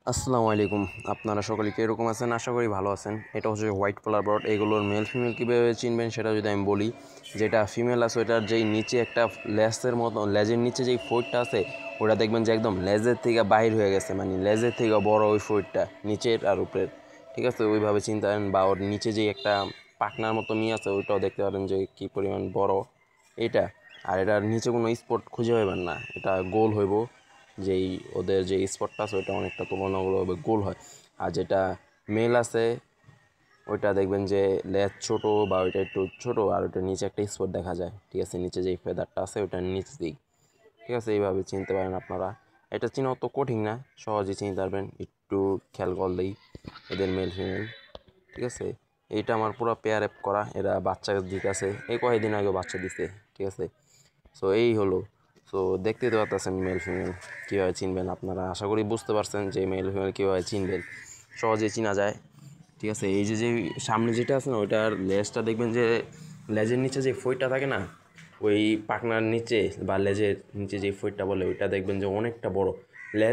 আসসালামু আলাইকুম। আপনারা সকলে কীরকম আছেন? আশা করি ভালো আছেন। এটা হচ্ছে হোয়াইট পোলার বার্ড। এগুলোর মেল ফিমেল কীভাবে চিনবেন সেটা যদি আমি বলি, যেটা ফিমেল আছে ওইটার যেই নিচে একটা লেজের মতো, লেজের নিচে যেই ফোঁটটা আছে ওটা দেখবেন যে একদম লেজের থেকে বাহির হয়ে গেছে, মানে লেজের থেকে বড় ওই ফোঁটটা নিচের আর উপরের। ঠিক আছে, ওইভাবে চিনতে পারেন। বা ওর নিচে যেই একটা পাখনার মতো আছে ওইটাও দেখতে পারেন যে কী পরিমাণ বড় এটা। আর এটার নিচে কোনো স্পট খুঁজে পাবেন না, এটা গোল হইব। যেই ওদের যে স্পটটা আছে ওইটা অনেকটা তুলনামূলকভাবে গোল হয়। আর যেটা মেল আছে ওইটা দেখবেন যে লেজ ছোটো বা ওইটা একটু ছোটো, আর ওইটার নিচে একটা স্পট দেখা যায়। ঠিক আছে, নিচে যেই ফেদারটা আছে ওইটার নিচ দিক। ঠিক আছে, এইভাবে চিনতে পারেন আপনারা। এটা চিনা অত কঠিন না, সহজেই চিনতে পারবেন একটু খেয়াল করলেই এদের মেল ফিমেল। ঠিক আছে, এইটা আমার পুরো পেয়ার অ্যাপ করা, এরা বাচ্চা দিতেছে, এই কয়েকদিন আগেও বাচ্চা দিছে। ঠিক আছে, সো এই হলো। সো দেখতেই তো পারতেছেন মেল ফিমেল কীভাবে চিনবেন। আপনারা আশা করি বুঝতে পারছেন যে মেল ফিমেল কীভাবে চিনবেন, সহজে চিনা যায়। ঠিক আছে, এই যে যে সামনে যেটা আছে না ওইটার লেজটা দেখবেন যে লেজের নিচে যে ফইটটা থাকে না, ওই পাখনার নিচে বা লেজের নিচে যে ফইটটা বলে ওইটা দেখবেন যে অনেকটা বড়।